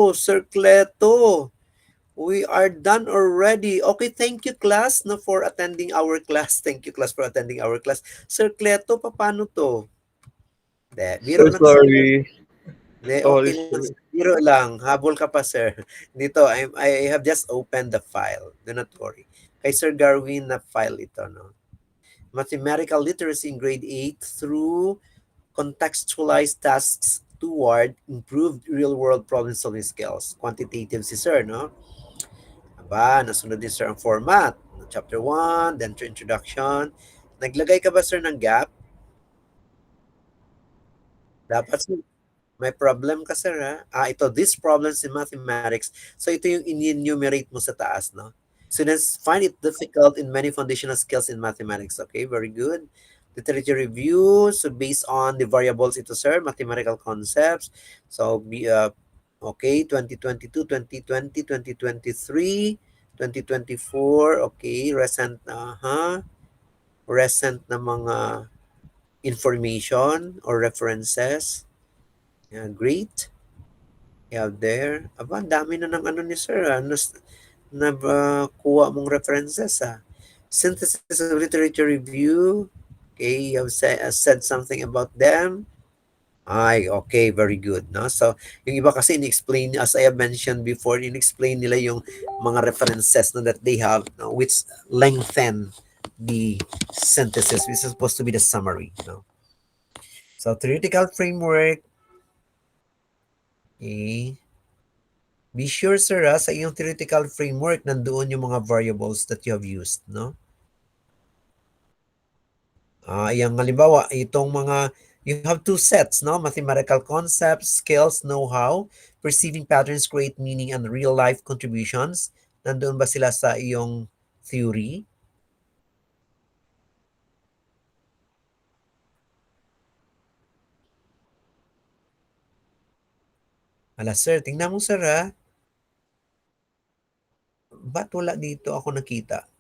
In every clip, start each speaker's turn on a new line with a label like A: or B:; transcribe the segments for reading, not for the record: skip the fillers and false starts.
A: Oh, Sir Cleto, we are done already. Okay, thank you class no, for attending our class. Thank you class for attending our class. Sir Cleto, paano to? De, biro
B: So
A: lang sir.
B: sorry.
A: De, okay
B: Sorry,
A: lang.
B: sir.
A: Biro lang. Habol ka pa sir. Dito, I have just opened the file. Do not worry. Kay Sir Garwin na file ito. No? Mathematical literacy in grade 8 through contextualized tasks toward improved real-world problem-solving skills. Quantitative si sir, no? Aba, nasunod din sir ang format. Chapter 1, then to introduction. Naglagay ka ba sir ng gap? Dapat sir, may problem ka sir ha? Ito, these problems in mathematics. So ito yung in-enumerate mo sa taas, no? Students find it difficult in many foundational skills in mathematics. Okay, very good. Literature review. So based on the variables ito sir, mathematical concepts. So okay, 2022, 2020, 2023, 2024. Okay, recent na mga information or references. Yeah, great. Yeah, there. Aba, ang dami na ng ano ni sir. Kuha mong references. Synthesis of literature review. Okay, you have said something about them. Ay, okay, very good. No? So, yung iba kasi in-explain, as I have mentioned before, in-explain nila yung mga references no, that they have, no, which lengthen the synthesis, which is supposed to be the summary. No? So, theoretical framework, okay. Be sure, sir, sa iyong theoretical framework, nandoon yung mga variables that you have used, no? Yung halimbawa, itong mga, you have two sets, no? Mathematical concepts, skills, know-how, perceiving patterns, create meaning, and real-life contributions. Nandoon ba sila sa iyong theory? Ala, sir, tingnan mo, sir, ha? Ba't wala dito ako nakita?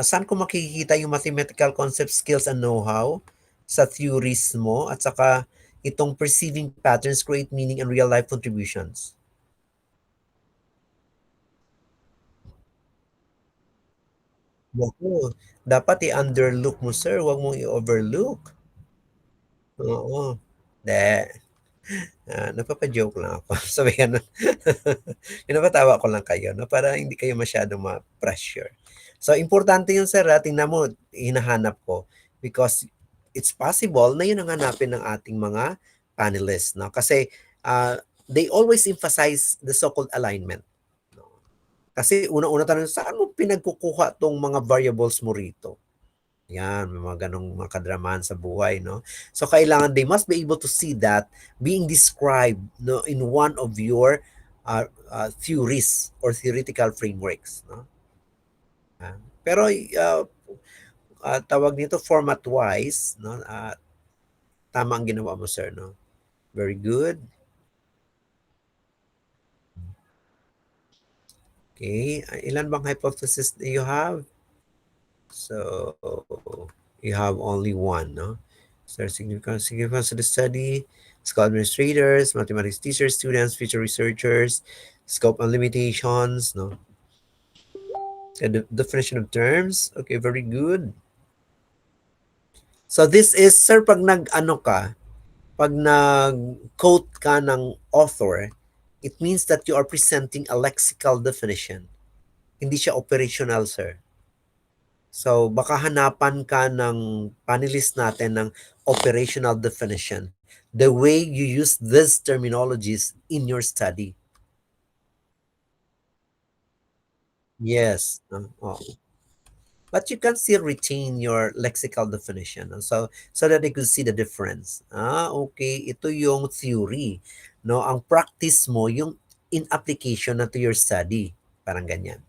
A: Saan ko makikita yung mathematical concept, skills, and know-how? Sa theories mo at saka itong perceiving patterns, create meaning, and real-life contributions. Naku, dapat i-underlook mo sir, wag mong i-overlook. Oo. De, napapa-joke lang ako. Sabi ganun. Pinapatawa ko lang kayo, no? Para hindi kayo masyadong ma-pressure. So, importante yun, sir, tingnan mo, hinahanap ko. Because it's possible na yun ang hanapin ng ating mga panelists, no? Kasi they always emphasize the so-called alignment. No? Kasi una-una tanong, saan mo pinagkukuha tong mga variables mo rito? Yan, may mga ganong mga kadramahan sa buhay, no? So, kailangan they must be able to see that being described no, in one of your theories or theoretical frameworks, no? Pero, tawag nito format-wise, no? Tama ang ginawa mo, sir, no? Very good. Okay, ilan bang hypothesis do you have? So, you have only one, no? So, significance of the study, school administrators, mathematics teachers, students, future researchers, scope and limitations, no? And the definition of terms, okay, very good. So, this is, sir, pag pag nag-quote ka ng author, it means that you are presenting a lexical definition. Hindi siya operational, sir. So, baka hanapan ka ng panelist natin ng operational definition. The way you use these terminologies in your study. Yes. But you can still retain your lexical definition. So that they could see the difference. Okay. Ito yung theory. No? Ang practice mo, yung in application na to your study. Parang ganyan.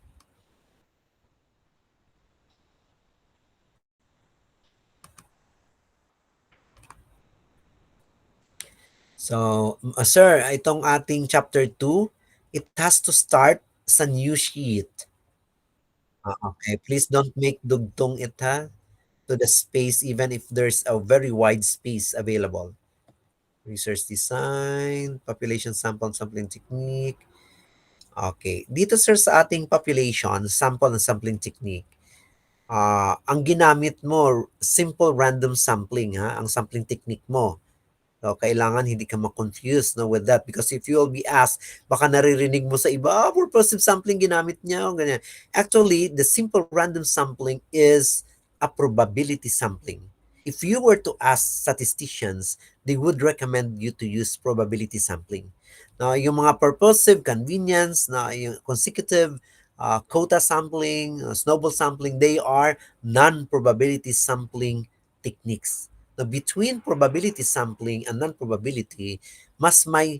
A: So, sir, itong ating chapter 2, it has to start sa new sheet. Okay, please don't make dugtong it ha to the space even if there's a very wide space available. Research design, population sample sampling technique. Okay. Dito sir sa ating population, sample and sampling technique, ang ginamit mo, simple random sampling ha, ang sampling technique mo. So, kailangan hindi ka ma-confuse no, with that because if you will be asked, baka naririnig mo sa iba, purposive sampling ginamit niya, o ganyan. Actually, the simple random sampling is a probability sampling. If you were to ask statisticians, they would recommend you to use probability sampling. Now, yung mga purposive, convenience, na yung consecutive, quota sampling, snowball sampling, they are non-probability sampling techniques. Na between probability sampling and non-probability, mas may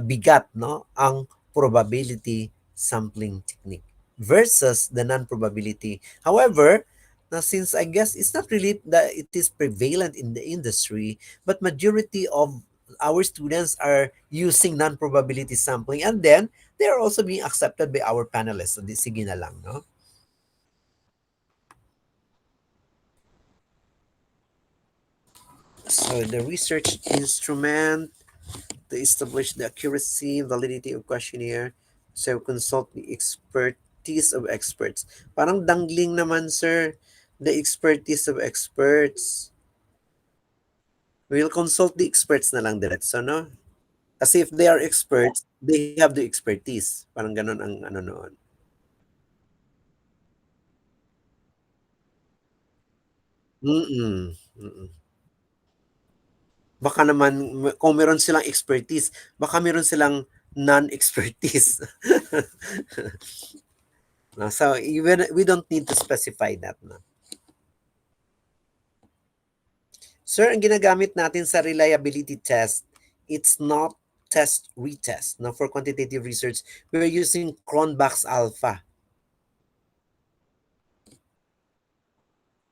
A: bigat no ang probability sampling technique versus the non-probability. However, now since I guess it's not really that it is prevalent in the industry, but majority of our students are using non-probability sampling and then they are also being accepted by our panelists. So, sige na lang, no? So, the research instrument to establish the accuracy and validity of questionnaire. So, consult the expertise of experts. Parang dangling naman, sir. The expertise of experts. We'll consult the experts na lang diretso, no? Kasi if they are experts, they have the expertise. Parang ganun ang ano noon. Mm, mm. Baka naman kung meron silang expertise, baka meron silang non-expertise. So even we don't need to specify that na. Sir, ang ginagamit natin sa reliability test, it's not test retest. No, for quantitative research, we're using Cronbach's alpha.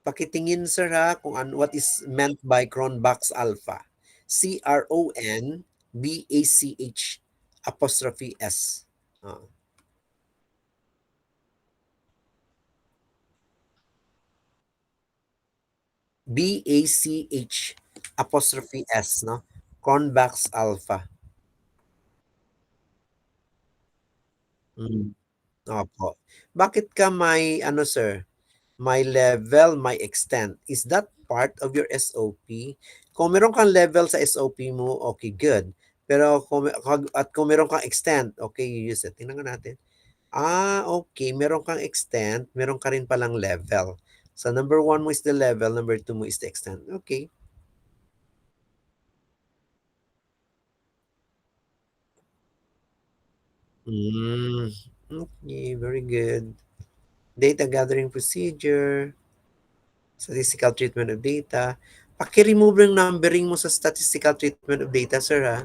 A: Pakitingin sir ha kung what is meant by Cronbach's alpha. Cronbach apostrophe S. Uh, BACH apostrophe S, no? Cronbach's alpha. Mm. Opo. Bakit ka may ano sir, may level, may extent? Is that part of your SOP? Kung meron kang level sa SOP mo, okay, good. Pero kung meron kang extent, okay, you use it. Tingnan nga natin. Okay. Meron kang extent, meron ka rin palang level. So, number 1 mo is the level, number 2 mo is the extent. Okay. Mm, okay, very good. Data gathering procedure, statistical treatment of data. Paki-remove yung numbering mo sa statistical treatment of data, sir, ha?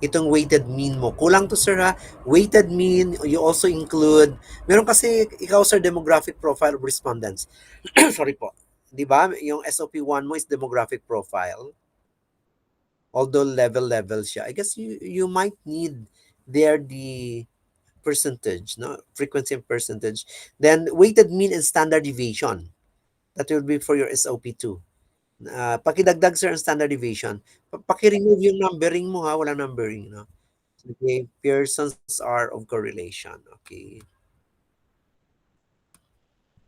A: Itong weighted mean mo. Kulang to, sir, ha? Weighted mean, you also include, meron kasi ikaw, sir, demographic profile of respondents. Sorry po. Di ba? Yung SOP1 mo is demographic profile. Although level siya. I guess you might need there the percentage, no? Frequency and percentage. Then weighted mean and standard deviation. That will be for your SOP2. Pakidagdag sir ang standard deviation. Paki-remove yung numbering mo ha, walang numbering, no? Okay, Pearson's R of correlation. Okay.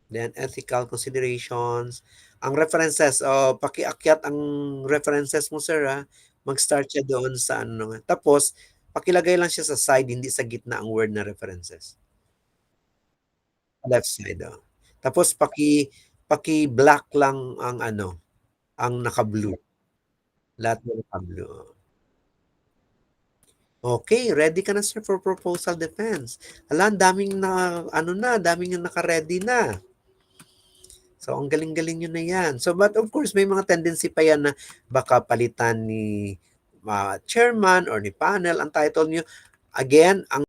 A: Then ethical considerations. Ang references, pakiakyat ang references mo sir ha. Mag-start siya doon sa ano. Tapos, pakilagay lang siya sa side, hindi sa gitna ang word na references. Left side, oh. Tapos paki-black lang ang ano, ang naka-blue. Lahat ng naka-blue, oo. Okay, ready ka na sir for proposal defense. Hala, ang daming na ano na, daming naka-ready na. So, ang galing-galing niyo na 'yan. So, but of course, may mga tendency pa 'yan na baka palitan ni chairman or ni panel ang title niyo. Again, ang